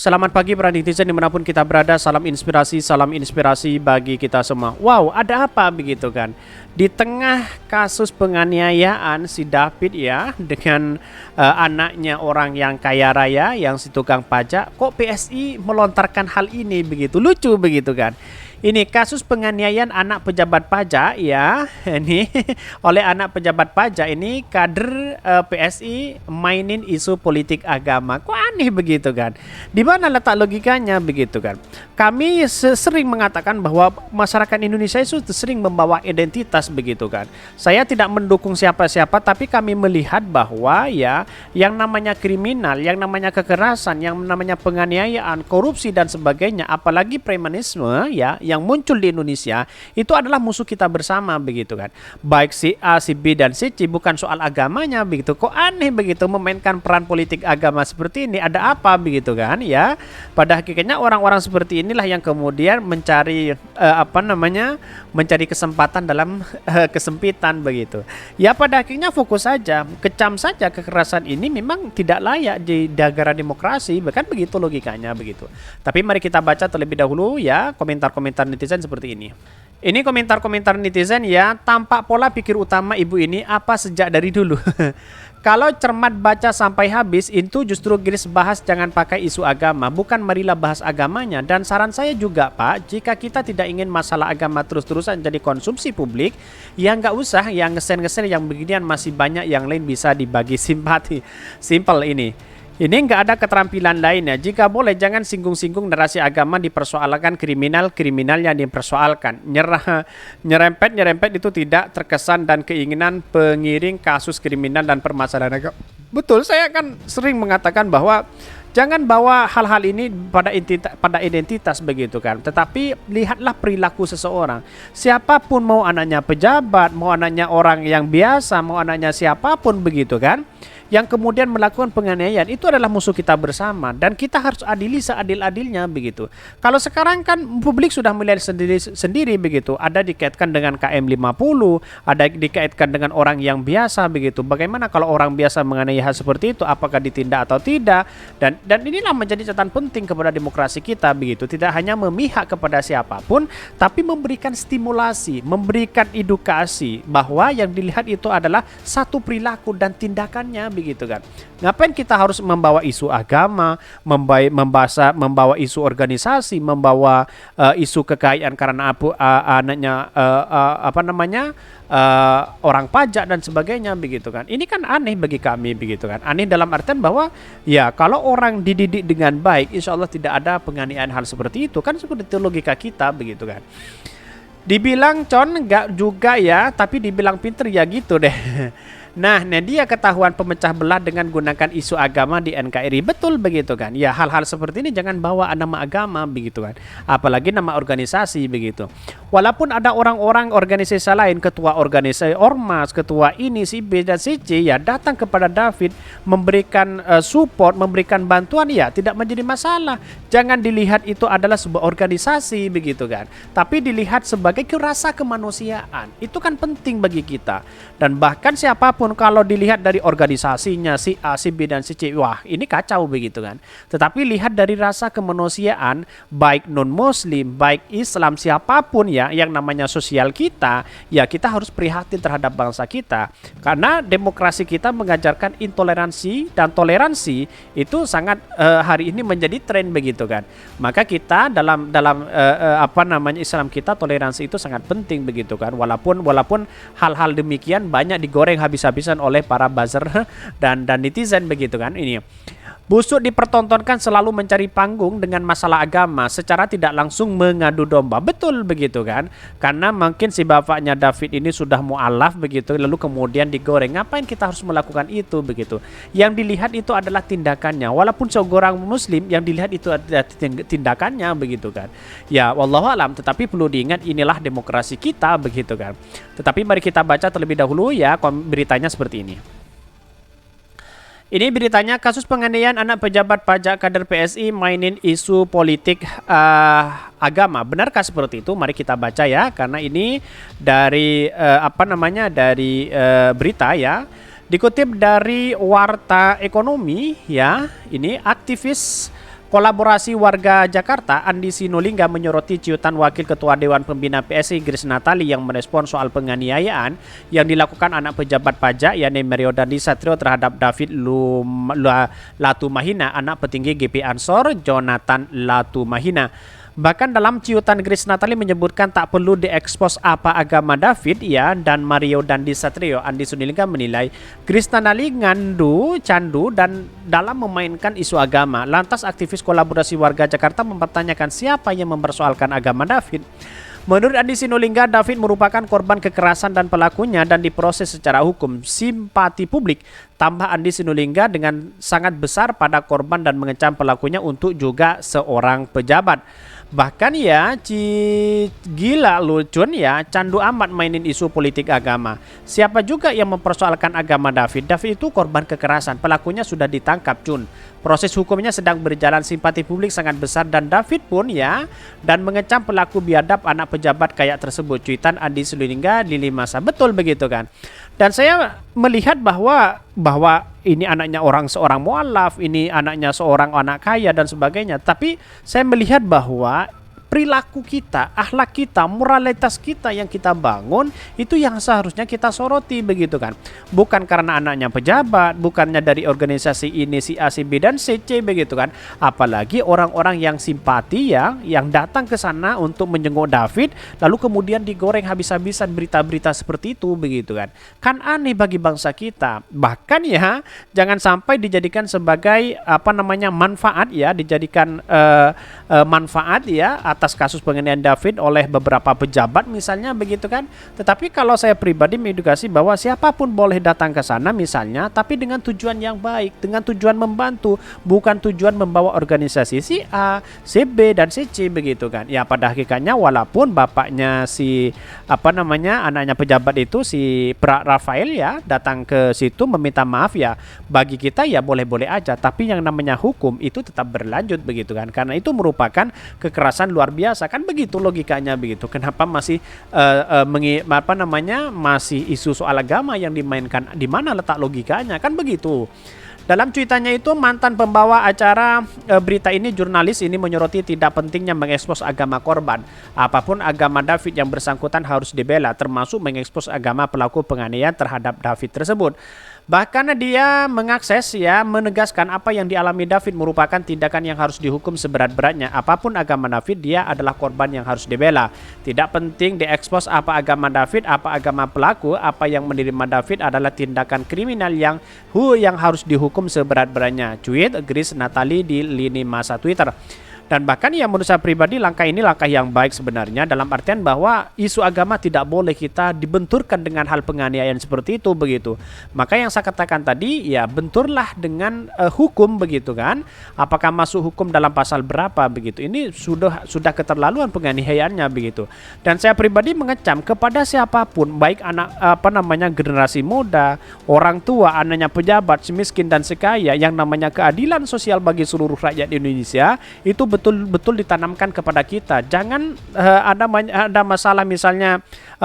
Selamat pagi para netizen dimanapun kita berada, salam inspirasi bagi kita semua. Wow, ada apa begitu kan? Di tengah kasus penganiayaan si David ya dengan anaknya orang yang kaya raya, yang si tukang pajak, kok PSI melontarkan hal ini begitu lucu begitu kan? Ini kasus penganiayaan anak pejabat pajak ya, ini oleh anak pejabat pajak ini kader PSI mainin isu politik agama. Kok aneh begitu kan? Di mana letak logikanya begitu kan? Kami sering mengatakan bahwa masyarakat Indonesia itu sering membawa identitas begitu kan. Saya tidak mendukung siapa-siapa, tapi kami melihat bahwa ya yang namanya kriminal, yang namanya kekerasan, yang namanya penganiayaan, korupsi dan sebagainya, apalagi premanisme ya yang muncul di Indonesia itu adalah musuh kita bersama begitu kan. Baik si A, si B dan si C, bukan soal agamanya begitu. Kok aneh begitu memainkan peran politik agama seperti ini? Ada apa begitu kan ya? Pada hakikatnya orang-orang seperti inilah yang kemudian mencari mencari kesempatan dalam kesempitan begitu. Ya pada akhirnya fokus saja, kecam saja kekerasan ini memang tidak layak di negara demokrasi, bahkan begitu logikanya begitu. Tapi mari kita baca terlebih dahulu ya komentar-komentar netizen seperti ini. Ini komentar-komentar netizen ya, tampak pola pikir utama ibu ini apa sejak dari dulu. Kalau cermat baca sampai habis, itu justru garis bahas jangan pakai isu agama, bukan marilah bahas agamanya. Dan saran saya juga Pak, jika kita tidak ingin masalah agama terus-terusan jadi konsumsi publik, ya nggak usah yang ngesen-ngesen yang beginian, masih banyak yang lain bisa dibagi simpati. Simple ini. Ini nggak ada keterampilan lainnya. Jika boleh jangan singgung-singgung narasi agama dipersoalkan, kriminal yang dipersoalkan. Nyerempet itu tidak terkesan dan keinginan pengiring kasus kriminal dan permasalahan agama. Betul, saya kan sering mengatakan bahwa jangan bawa hal-hal ini pada identitas begitu kan. Tetapi lihatlah perilaku seseorang. Siapapun, mau anaknya pejabat, mau anaknya orang yang biasa, mau anaknya siapapun begitu kan, yang kemudian melakukan penganiayaan itu adalah musuh kita bersama dan kita harus adili seadil-adilnya begitu. Kalau sekarang kan publik sudah melihat sendiri begitu, ada dikaitkan dengan KM50, ada dikaitkan dengan orang yang biasa begitu. Bagaimana kalau orang biasa menganiaya seperti itu, apakah ditindak atau tidak? Dan inilah menjadi catatan penting kepada demokrasi kita begitu. Tidak hanya memihak kepada siapapun, tapi memberikan stimulasi, memberikan edukasi bahwa yang dilihat itu adalah satu perilaku dan tindakannya begitu kan. Ngapain kita harus membawa isu agama, membawa isu organisasi, membawa isu kekayaan karena anaknya orang pajak dan sebagainya begitu kan. Ini kan aneh bagi kami begitu kan. Aneh dalam artian bahwa ya kalau orang dididik dengan baik, insya Allah tidak ada penganiayaan hal seperti itu kan, seperti itu logika kita begitu kan. Dibilang con enggak juga ya, tapi dibilang pinter ya gitu deh. Nah, dia ketahuan pemecah belah dengan gunakan isu agama di NKRI. Betul begitu kan. Ya hal-hal seperti ini jangan bawa nama agama begitu kan. Apalagi nama organisasi begitu. Walaupun ada orang-orang organisasi lain, ketua organisasi ormas, ketua ini si B dan si C ya datang kepada David memberikan support, memberikan bantuan ya tidak menjadi masalah. Jangan dilihat itu adalah sebuah organisasi begitu kan. Tapi dilihat sebagai rasa kemanusiaan. Itu kan penting bagi kita. Dan bahkan siapapun kalau dilihat dari organisasinya si A, si B dan si C, wah ini kacau begitu kan. Tetapi lihat dari rasa kemanusiaan, baik non muslim, baik Islam, siapapun ya yang namanya sosial kita, ya kita harus prihatin terhadap bangsa kita. Karena demokrasi kita mengajarkan intoleransi dan toleransi itu sangat hari ini menjadi tren begitu kan. Maka kita dalam Islam kita toleransi itu sangat penting begitu kan. Walaupun hal-hal demikian banyak digoreng habis-habisan oleh para buzzer dan netizen begitu kan. Ini busuk dipertontonkan selalu mencari panggung dengan masalah agama secara tidak langsung mengadu domba. Betul begitu kan. Karena mungkin si bapaknya David ini sudah mu'alaf begitu, lalu kemudian digoreng. Ngapain kita harus melakukan itu begitu? Yang dilihat itu adalah tindakannya. Walaupun seorang muslim, yang dilihat itu adalah tindakannya begitu kan. Ya wallahu alam, tetapi perlu diingat inilah demokrasi kita begitu kan. Tetapi mari kita baca terlebih dahulu ya beritanya seperti ini. Ini beritanya, kasus penganiayaan anak pejabat pajak kader PSI mainin isu politik agama. Benarkah seperti itu? Mari kita baca ya, karena ini dari berita ya. Dikutip dari Warta Ekonomi ya, ini aktivis Kolaborasi warga Jakarta, Andi Sinulinga menyoroti ciutan Wakil Ketua Dewan Pembina PSI Grace Natali yang merespon soal penganiayaan yang dilakukan anak pejabat pajak yakni Mario Dandi Satrio terhadap David Latumahina, anak petinggi GP Ansor Jonathan Latumahina. Bahkan dalam ciutan Grace Natali menyebutkan tak perlu diekspos apa agama David ya dan Mario Dandi Satrio. Andi Sinulinga menilai Grace Natali candu dan dalam memainkan isu agama. Lantas aktivis kolaborasi warga Jakarta mempertanyakan siapa yang mempersoalkan agama David. Menurut Andi Sinulinga, David merupakan korban kekerasan dan pelakunya dan diproses secara hukum. Simpati publik, tambah Andi Sinulinga dengan sangat besar pada korban dan mengecam pelakunya untuk juga seorang pejabat. Bahkan ya, gila lucun ya, candu amat mainin isu politik agama. Siapa juga yang mempersoalkan agama David? David itu korban kekerasan, pelakunya sudah ditangkap, Cun. Proses hukumnya sedang berjalan, simpati publik sangat besar dan David pun ya, dan mengecam pelaku biadab anak pejabat kayak tersebut. Cuitan Andi Sinulinga di lini masa. Betul begitu kan? Dan saya melihat bahwa ini anaknya seorang mualaf, ini anaknya seorang anak kaya dan sebagainya. Tapi saya melihat bahwa perilaku kita, akhlak kita, moralitas kita yang kita bangun itu yang seharusnya kita soroti begitu kan. Bukan karena anaknya pejabat, bukannya dari organisasi ini si A, si B dan si C begitu kan. Apalagi orang-orang yang simpati yang datang ke sana untuk menjenguk David lalu kemudian digoreng habis-habisan berita-berita seperti itu begitu kan. Kan aneh bagi bangsa kita. Bahkan ya jangan sampai dijadikan sebagai manfaat ya, dijadikan manfaat ya atas kasus penganiayaan David oleh beberapa pejabat misalnya begitu kan. Tetapi kalau saya pribadi mengedukasi bahwa siapapun boleh datang ke sana misalnya, tapi dengan tujuan yang baik, dengan tujuan membantu, bukan tujuan membawa organisasi si A, si B dan si C begitu kan. Ya pada hakikatnya walaupun bapaknya anaknya pejabat itu si Rafael ya datang ke situ meminta maaf ya, bagi kita ya boleh-boleh aja, tapi yang namanya hukum itu tetap berlanjut begitu kan. Karena itu merupakan kekerasan luar biasa kan, begitu logikanya begitu. Kenapa masih masih isu soal agama yang dimainkan? Di mana letak logikanya kan begitu. Dalam cuitannya itu mantan pembawa acara berita ini, jurnalis ini menyoroti tidak pentingnya mengekspos agama korban. Apapun agama David yang bersangkutan harus dibela, termasuk mengekspos agama pelaku penganiayaan terhadap David tersebut. Bahkan dia menegaskan apa yang dialami David merupakan tindakan yang harus dihukum seberat-beratnya. Apapun agama David, dia adalah korban yang harus dibela. Tidak penting diekspos apa agama David, apa agama pelaku, apa yang menerima David adalah tindakan kriminal yang harus dihukum seberat-beratnya. Tweet Grace Natali di lini masa Twitter. Dan bahkan ya menurut saya pribadi langkah ini langkah yang baik sebenarnya, dalam artian bahwa isu agama tidak boleh kita dibenturkan dengan hal penganiayaan seperti itu begitu. Maka yang saya katakan tadi ya benturlah dengan hukum begitu kan. Apakah masuk hukum dalam pasal berapa begitu. Ini sudah keterlaluan penganiayaannya begitu. Dan saya pribadi mengecam kepada siapapun, baik generasi muda, orang tua, anaknya pejabat, semiskin dan sekaya, yang namanya keadilan sosial bagi seluruh rakyat Indonesia itu betul-betul ditanamkan kepada kita. Jangan ada masalah misalnya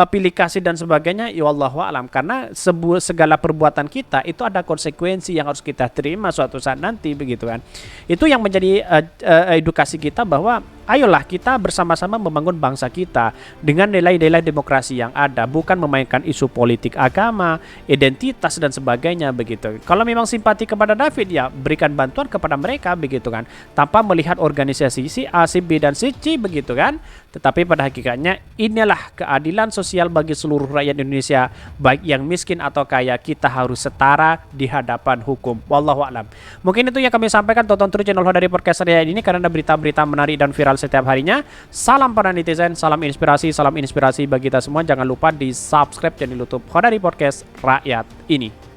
pilih kasih dan sebagainya, ya wallahu alam, karena segala perbuatan kita itu ada konsekuensi yang harus kita terima suatu saat nanti begitu kan. Itu yang menjadi edukasi kita bahwa ayolah kita bersama-sama membangun bangsa kita dengan nilai-nilai demokrasi yang ada, bukan memainkan isu politik agama, identitas dan sebagainya begitu. Kalau memang simpati kepada David ya berikan bantuan kepada mereka begitu kan, tanpa melihat organisasi si A, si B dan si C begitu kan. Tetapi pada hakikatnya inilah keadilan sosial bagi seluruh rakyat Indonesia, baik yang miskin atau kaya, kita harus setara di hadapan hukum. Wallahu a'lam. Mungkin itu yang kami sampaikan. Tonton terus channel Hodari Podcast saya ini karena ada berita-berita menarik dan viral setiap harinya. Salam para netizen, salam inspirasi bagi kita semua. Jangan lupa di subscribe channel YouTube Hodari Podcast Rakyat ini.